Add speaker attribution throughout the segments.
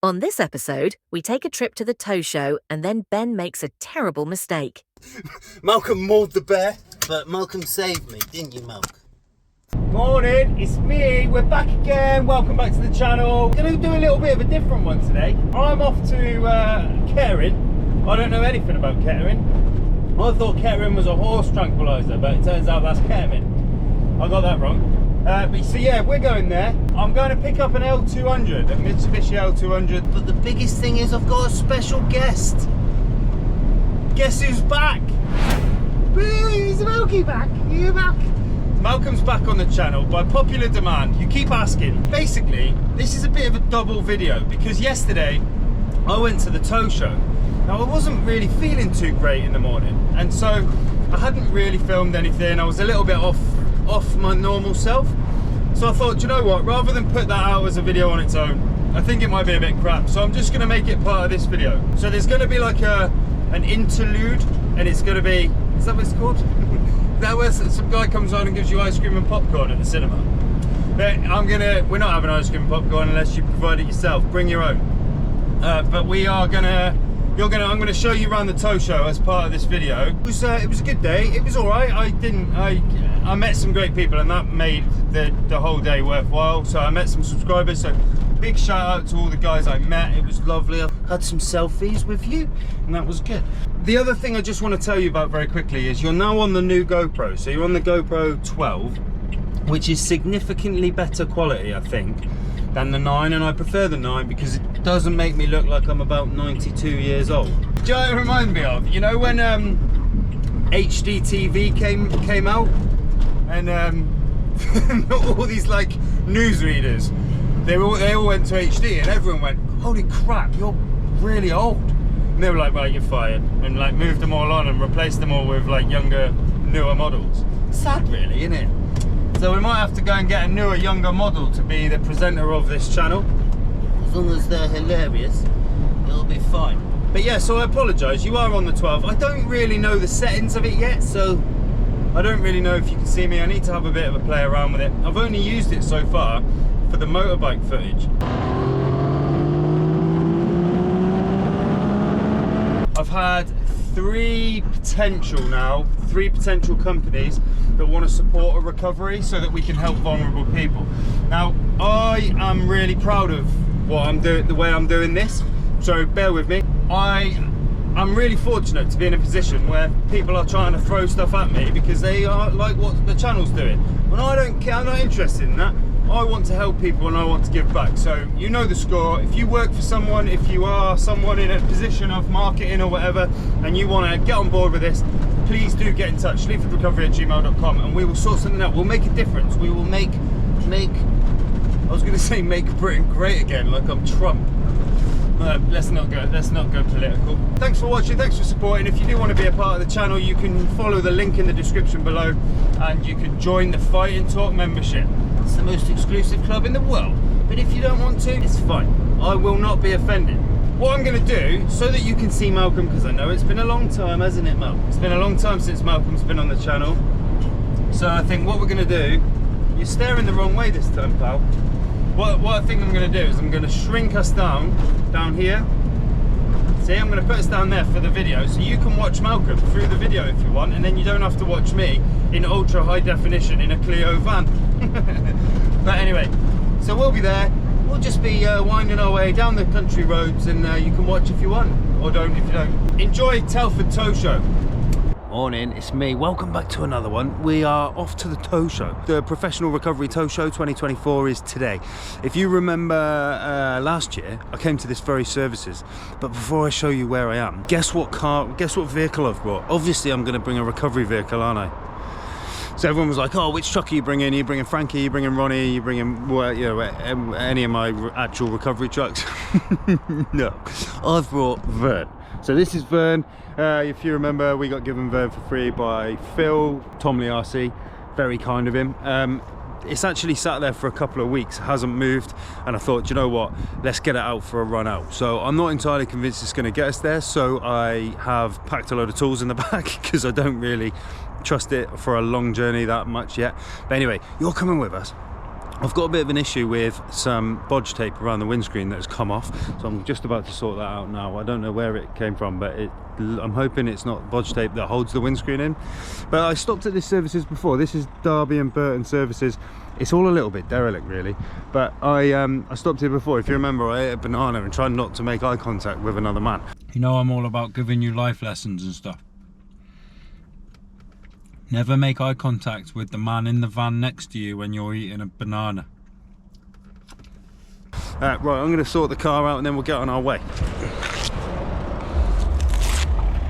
Speaker 1: On this episode, we take a trip to the tow show and then Ben makes a terrible mistake.
Speaker 2: Malcolm mauled the bear, but Malcolm saved me, didn't you, Malcolm?
Speaker 3: Morning, it's me, we're back again, welcome back to the channel. We're going to do a little bit of a different one today. I'm off to Kettering. I don't know anything about Kettering. I thought Kettering was a horse tranquiliser, but it turns out that's ketamine. I got that wrong. So yeah, we're going there. I'm going to pick up an L200, a Mitsubishi L200.
Speaker 2: But the biggest thing is I've got a special guest.
Speaker 3: Guess who's back?
Speaker 2: Is Malky back? Are you back?
Speaker 3: Malcolm's back on the channel by popular demand. You keep asking. Basically, this is a bit of a double video because yesterday I went to the tow show. Now I wasn't really feeling too great in the morning, and so I hadn't really filmed anything. I was a little bit off my normal self. So I thought, do you know what, rather than put that out as a video on its own, I think it might be a bit crap. So I'm just gonna make it part of this video. So there's gonna be like an interlude, and it's gonna be, is that what it's called? That where some guy comes on and gives you ice cream and popcorn at the cinema. But we're not having ice cream and popcorn unless you provide it yourself. Bring your own. But we are I'm gonna show you around the tow show as part of this video. It was a good day. It was all right. I met some great people, and that made the whole day worthwhile. So I met some subscribers. So big shout out to all the guys I met. It was lovely. I had some selfies with you, and that was good. The other thing I just want to tell you about very quickly is you're now on the new GoPro. So you're on the GoPro 12, which is significantly better quality, I think, than the 9, and I prefer the 9 because it doesn't make me look like I'm about 92 years old. Do you know what it reminds me of? You know when HD TV came out, and all these like newsreaders, they all went to HD, and everyone went, holy crap, you're really old. And they were like, right, you're fired, and like moved them all on and replaced them all with like younger, newer models. Sad really, isn't it? So we might have to go and get a newer, younger model to be the presenter of this channel.
Speaker 2: As long as they're hilarious, it'll be fine.
Speaker 3: But yeah, so I apologise, you are on the 12. I don't really know the settings of it yet, so I don't really know if you can see me. I need to have a bit of a play around with it. I've only used it so far for the motorbike footage. I've had three potential companies that want to support a recovery so that we can help vulnerable people. Now, I am really proud of what I'm doing, the way I'm doing this, so bear with me. I'm really fortunate to be in a position where people are trying to throw stuff at me because they are like what the channel's doing. And I don't care, I'm not interested in that. I want to help people and I want to give back. So you know the score. If you work for someone, if you are someone in a position of marketing or whatever, and you want to get on board with this, please do get in touch. sleafordrecovery@gmail.com, and we will sort something out. We'll make a difference. We will make I was going to say make Britain great again, like I'm Trump. Let's not go political. Thanks for watching, thanks for supporting. If you do want to be a part of the channel, you can follow the link in the description below, and you can join the Fighting Talk membership. It's the most exclusive club in the world. But if you don't want to, it's fine. I will not be offended. What I'm going to do, so that you can see Malcolm, because I know it's been a long time, hasn't it, Malcolm? It's been a long time since Malcolm's been on the channel. So I think what we're going to do, you're staring the wrong way this time, pal. What I think I'm going to do is I'm going to shrink us down here. See, I'm going to put us down there for the video, so you can watch Malcolm through the video if you want, and then you don't have to watch me in ultra high definition in a Clio van. But anyway, so we'll be there. We'll just be winding our way down the country roads, and you can watch if you want, or don't if you don't. Enjoy Telford Tow Show.
Speaker 2: Morning, it's me. Welcome back to another one. We are off to the tow show. The Professional Recovery Tow Show 2024 is today. If you remember last year, I came to this very services. But before I show you where I am, guess what vehicle I've brought? Obviously, I'm going to bring a recovery vehicle, aren't I? So everyone was like, oh, which truck are you bringing? Are you bringing Frankie? Are you bringing Ronnie? Are you bringing, well, you know, any of my actual recovery trucks? No, I've brought Vern. So this is Vern. If you remember, we got given Vern for free by Phil, Tom Liarsi, very kind of him. It's actually sat there for a couple of weeks, hasn't moved, and I thought, you know what, let's get it out for a run out. So I'm not entirely convinced it's going to get us there, so I have packed a load of tools in the back because I don't really trust it for a long journey that much yet. But anyway, you're coming with us. I've got a bit of an issue with some bodge tape around the windscreen that has come off, so I'm just about to sort that out now. I don't know where it came from, but I'm hoping it's not bodge tape that holds the windscreen in. But I stopped at this services before. This is Derby and Burton services. It's all a little bit derelict really, but I stopped here before. If you remember, I ate a banana and tried not to make eye contact with another man. You know I'm all about giving you life lessons and stuff. Never make eye contact with the man in the van next to you when you're eating a banana. Right, I'm going to sort the car out and then we'll get on our way.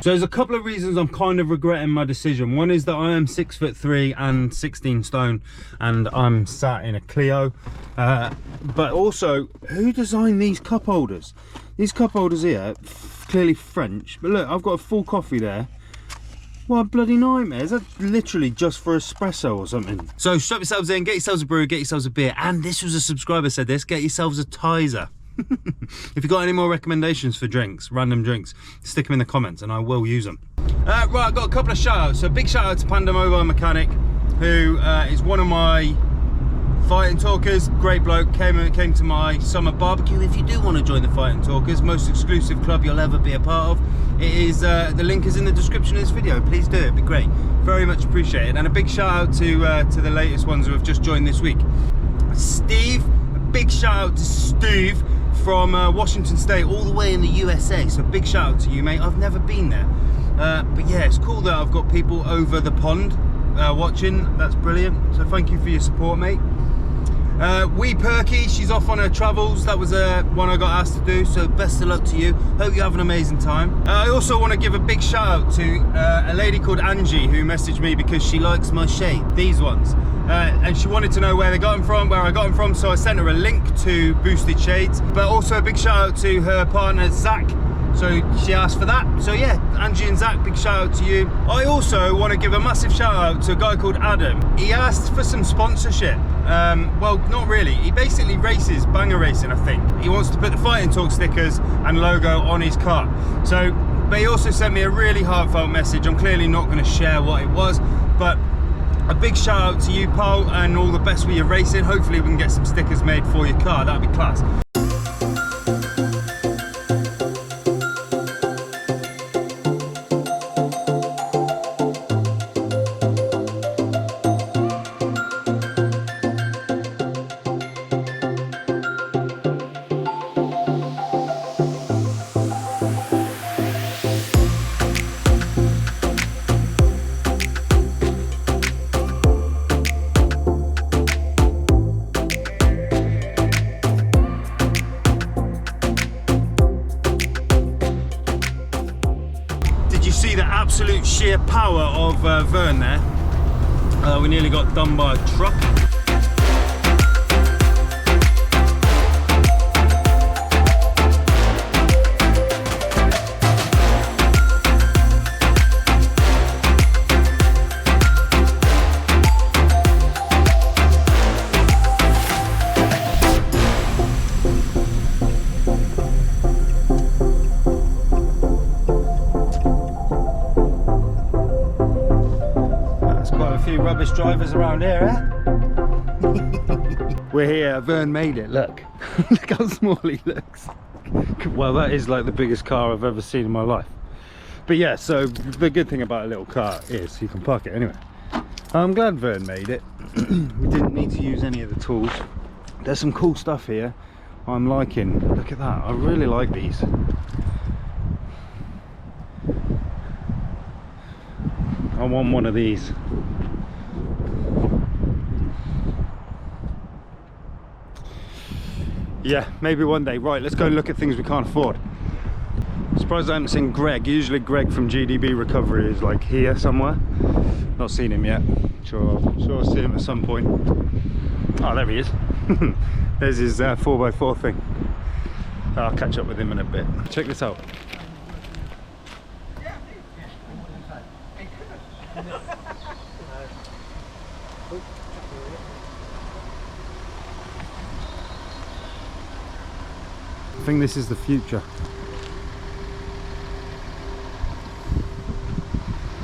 Speaker 2: So there's a couple of reasons I'm kind of regretting my decision. One is that I am 6'3" and 16 stone and I'm sat in a Clio. But also, who designed these cup holders? These cup holders here, clearly French, but look, I've got a full coffee there. What a bloody nightmare. Is that literally just for espresso or something? So strap yourselves in, get yourselves a brew, get yourselves a beer, and this was a subscriber said this, get yourselves a Tizer. If you've got any more recommendations for drinks, random drinks, stick them in the comments and I will use them. Right, I've got a couple of shout outs. So big shout out to Panda Mobile Mechanic, who is one of my Fighting Talkers, great bloke, came to my summer barbecue. If you do want to join the Fighting Talkers, most exclusive club you'll ever be a part of, it is the link is in the description of this video. Please do, it'd be great, very much appreciated. And a big shout out to the latest ones who have just joined this week. Steve, a big shout out to Steve from Washington State, all the way in the USA. So big shout out to you, mate. I've never been there, but yeah, it's cool that I've got people over the pond watching. That's brilliant. So thank you for your support, mate. Wee Perky, she's off on her travels. That was one I got asked to do, so best of luck to you. Hope you have an amazing time. I also want to give a big shout out to a lady called Angie who messaged me because she likes my shade, these ones, and she wanted to know where they got them from, where I got them from, so I sent her a link to Boosted Shades. But also a big shout out to her partner Zach. So she asked for that. So yeah, Angie and Zach, big shout out to you. I also want to give a massive shout out to a guy called Adam. He asked for some sponsorship. Well, not really. He basically races banger racing, I think. He wants to put the Fighting Talk stickers and logo on his car. So, but he also sent me a really heartfelt message. I'm clearly not going to share what it was, but a big shout out to you, Paul, and all the best with your racing. Hopefully we can get some stickers made for your car. That'd be class. See the absolute sheer power of Vern there. We nearly got done by a truck. Rubbish drivers around here, eh? We're here, Vern made it, look. Look how small he looks. Well, that is like the biggest car I've ever seen in my life. But yeah, so the good thing about a little car is you can park it anywhere. I'm glad Vern made it. We didn't need to use any of the tools. There's some cool stuff here I'm liking. Look at that, I really like these. I want one of these. Yeah, maybe one day. Right, let's go and look at things we can't afford. Surprised I haven't seen Greg. Usually Greg from GDB Recovery is like here somewhere. Not seen him yet. Sure I'll see him at some point. Oh, there he is. There's his 4x4 thing. I'll catch up with him in a bit. Check this out. I think this is the future.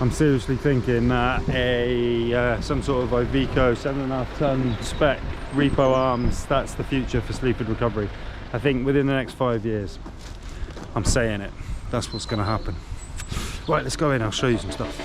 Speaker 2: I'm seriously thinking that some sort of Iveco 7.5 ton spec repo arms, that's the future for Sleaford Recovery. I think within the next 5 years, I'm saying it, that's what's going to happen. Right, let's go in, I'll show you some stuff.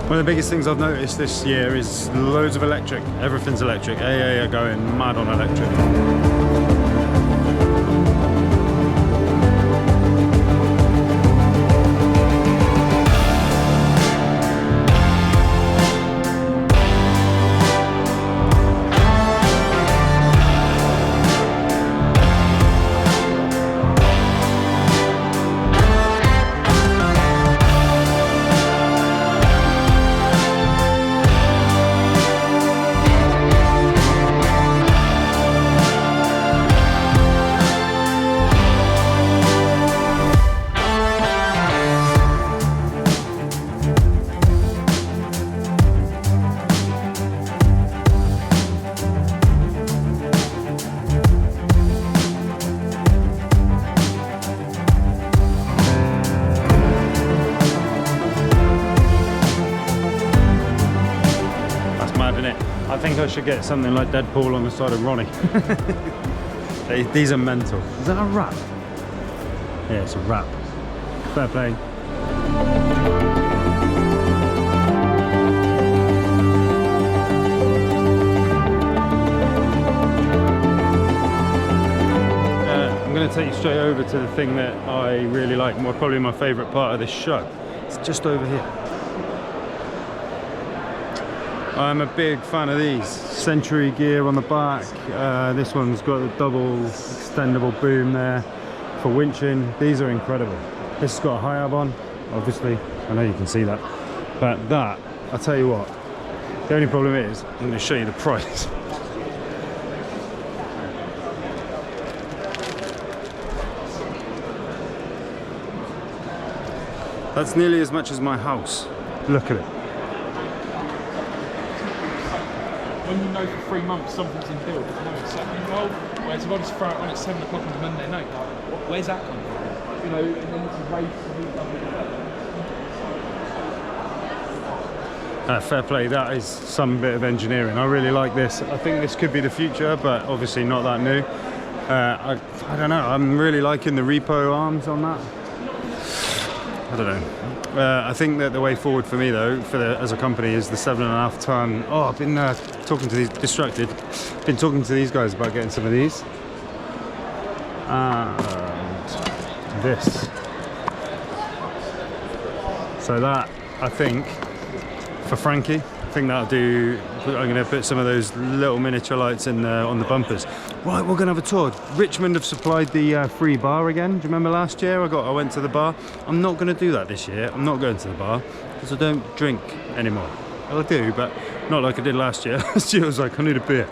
Speaker 2: One of the biggest things I've noticed this year is loads of electric. Everything's electric. AA are going mad on electric. I think I should get something like Deadpool on the side of Ronnie. These are mental. Is that a wrap? Yeah, it's a wrap. Fair play. I'm going to take you straight over to the thing that I really like, probably my favourite part of this show. It's just over here. I'm a big fan of these. Century gear on the back. This one's got the double extendable boom there for winching. These are incredible. This has got a high ab on, obviously. I know you can see that. But that, I'll tell you what, the only problem is, I'm going to show you the price. That's nearly as much as my house. Look at it.
Speaker 4: When you know for 3 months something's in build, you know it's happening well. Whereas if I just throw it on at 7 o'clock on Monday night, where's that come from? You know, and then it's a race and
Speaker 2: Fair play, that is some bit of engineering. I really like this. I think this could be the future, but obviously not that new. I don't know, I'm really liking the repo arms on that. I don't know. I think that the way forward for me though, as a company, is the 7.5 ton. Oh, I've been talking to these, distracted. Been talking to these guys about getting some of these. And this. So that, I think, for Frankie, I think that'll do. I'm going to put some of those little miniature lights in on the bumpers. Right, we're going to have a tour. Richmond have supplied the free bar again. Do you remember last year I went to the bar? I'm not going to do that this year. I'm not going to the bar because I don't drink anymore. Well, I do, but not like I did last year. Last year I was like, I need a beer.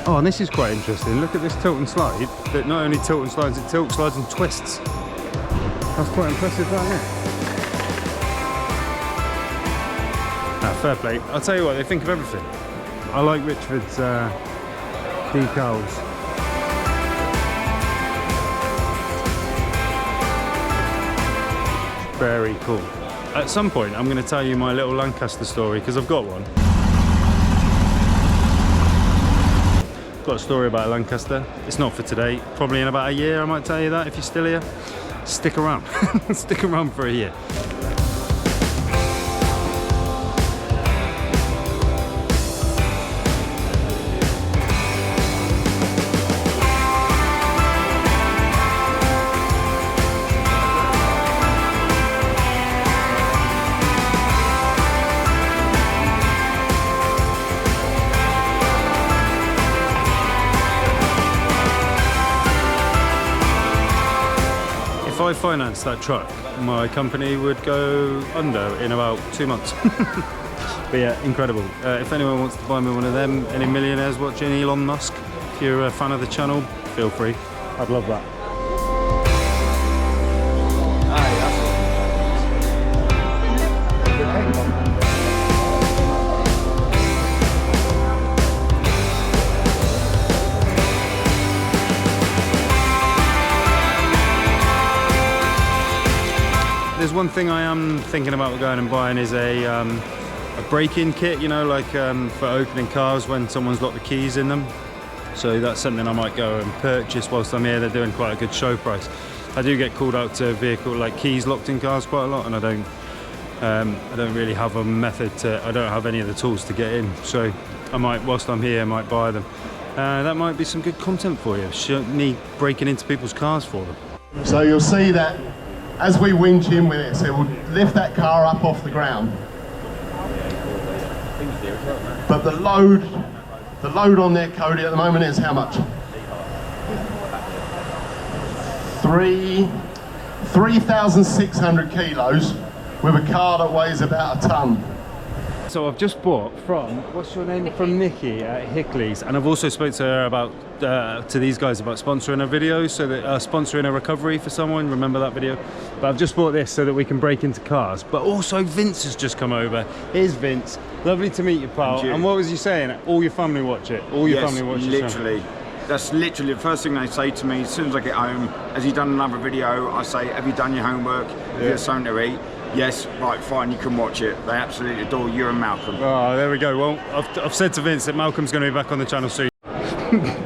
Speaker 2: Oh, and this is quite interesting. Look at this tilt and slide. That not only tilt and slides, it tilt, slides and twists. That's quite impressive, right here. Fair play. I'll tell you what, they think of everything. I like Richford's decals. Very cool. At some point, I'm going to tell you my little Lancaster story, because I've got one. Got a story about Lancaster. It's not for today. Probably in about a year, I might tell you that, if you're still here. Stick around. Stick around for a year. I financed that truck, my company would go under in about 2 months. But yeah, incredible. If anyone wants to buy me one of them, any millionaires watching, Elon Musk, if you're a fan of the channel, feel free. I'd love that. There's one thing I am thinking about going and buying is a break-in kit, you know, like for opening cars when someone's locked the keys in them. So that's something I might go and purchase whilst I'm here. They're doing quite a good show price. I do get called out to vehicle like keys locked in cars quite a lot, and I don't really have a method to. I don't have any of the tools to get in. So I might, whilst I'm here, I might buy them. That might be some good content for you. Me breaking into people's cars for them.
Speaker 5: So you'll see that as we winch in with it, so it will lift that car up off the ground. But the load on their Cody at the moment is how much? 3,600 kilos with a car that weighs about a ton.
Speaker 2: So I've just bought from, what's your name? From Nikki at Hickley's, and I've also spoke to her about, to these guys about sponsoring a video, so that sponsoring a recovery for someone, remember that video? But I've just bought this so that we can break into cars. But also Vince has just come over. Here's Vince, lovely to meet you, pal. And what was you saying? All your family watch it? All your family watch it?
Speaker 6: Literally. That's literally the first thing they say to me as soon as I get home. Has he done another video? I say, have you done your homework? Have you got something to eat? Yes, right, fine, you can watch it. They absolutely adore you and Malcolm.
Speaker 2: Oh, there we go. Well, I've said to Vince that Malcolm's going to be back on the channel soon.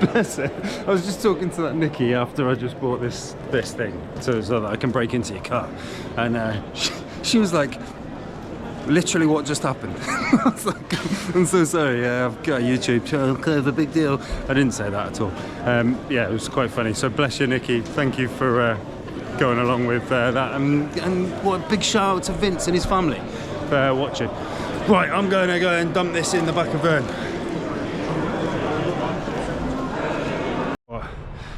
Speaker 2: Bless her. I was just talking to that Nikki after I just bought this thing so that I can break into your car. And she was like, literally what just happened? I was like, I'm so sorry, yeah, I've got a YouTube channel, kind of a big deal. I didn't say that at all. Yeah, it was quite funny. So bless you, Nikki. Thank you for going along with that, and what a big shout out to Vince and his family for watching. Right, I'm going to go and dump this in the back of Vern.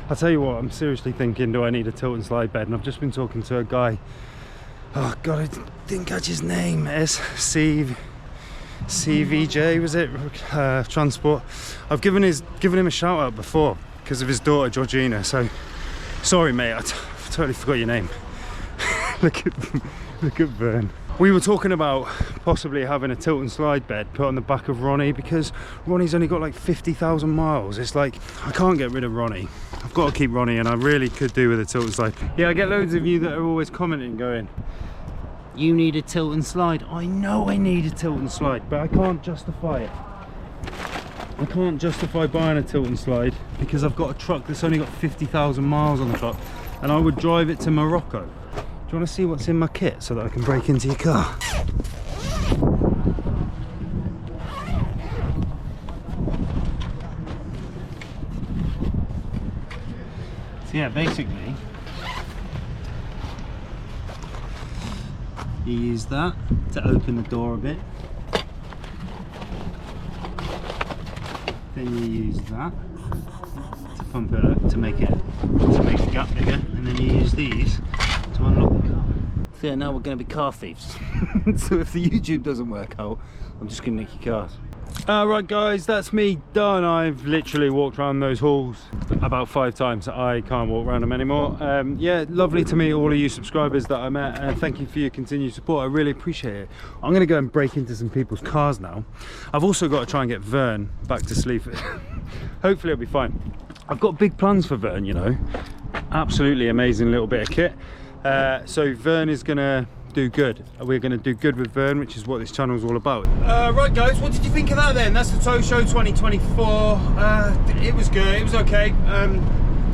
Speaker 2: I'll tell you what, I'm seriously thinking, do I need a tilt and slide bed? And I've just been talking to a guy, oh god, I didn't catch his name, CVJ, was it? Transport. I've given him a shout out before because of his daughter Georgina, so sorry mate, I totally forgot your name. look at Vern. We were talking about possibly having a tilt and slide bed put on the back of Ronnie, because Ronnie's only got like 50,000 miles. It's like, I can't get rid of Ronnie. I've got to keep Ronnie, and I really could do with a tilt and slide. Yeah, I get loads of you that are always commenting going, you need a tilt and slide. I know I need a tilt and slide, but I can't justify it. I can't justify buying a tilt and slide because I've got a truck that's only got 50,000 miles on the clock, and I would drive it to Morocco. Do you want to see what's in my kit so that I can break into your car? So yeah, basically, you use that to open the door a bit. Then you use that to pump it up to make the gap bigger, and then you use these to unlock the car. So yeah, now we're going to be car thieves. So if the YouTube doesn't work out, I'm just going to nick your cars. Right guys, that's me done. I've literally walked around those halls about 5 times. I can't walk around them anymore. Yeah, lovely to meet all of you subscribers that I met, and thank you for your continued support. I really appreciate it. I'm going to go and break into some people's cars now. I've also got to try and get Vern back to sleep. Hopefully it'll be fine. I've got big plans for Vern, you know. Absolutely amazing little bit of kit. So Vern is going to do good. We're going to do good with Vern, which is what this channel is all about.
Speaker 3: Right guys, what did you think of that then? That's the Tow Show 2024. It was good, it was okay.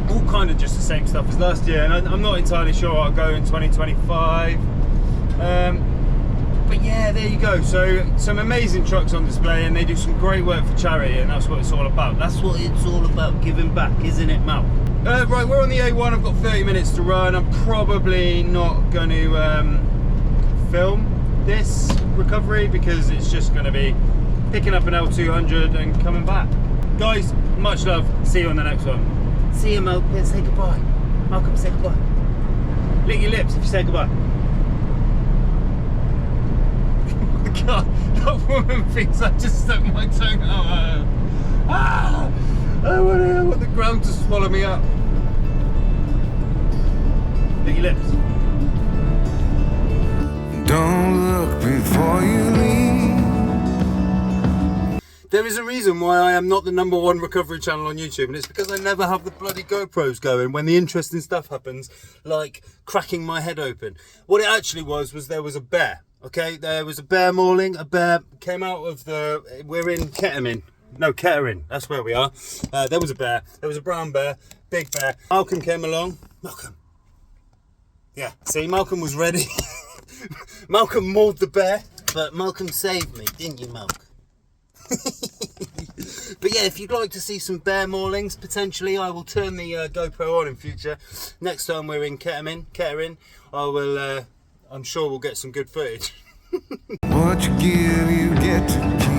Speaker 3: All kind of just the same stuff as last year, and I'm not entirely sure I'll go in 2025. But yeah, there you go. So some amazing trucks on display, and they do some great work for charity, and that's what it's all about. That's what it's all about, giving back, isn't it, Mal? Right, we're on the A1. I've got 30 minutes to run. I'm probably not going to film this recovery because it's just going to be picking up an L200 and coming back. Guys, much love. See you on the next one. See you, Malcolm. Say goodbye. Malcolm, say goodbye. Lick your lips if you say goodbye. God, that woman thinks I just stuck my tongue out. I want the ground to swallow me up. Lick your lips.
Speaker 7: Don't look before you leave.
Speaker 3: There is a reason why I am not the #1 recovery channel on YouTube, and it's because I never have the bloody GoPros going when the interesting stuff happens, like cracking my head open. What it actually was there was a bear, okay? There was a bear mauling, a bear came out of the, we're in Kettering, that's where we are. There was a bear, there was a brown bear, big bear. Malcolm came along, Malcolm. Yeah, see, Malcolm was ready. Malcolm mauled the bear, but Malcolm saved me, didn't you, Malcolm? But yeah, if you'd like to see some bear maulings, potentially I will turn the GoPro on in future. Next time we're in Kettering, I will, I'm sure we'll get some good footage.
Speaker 7: What you give, you get to keep.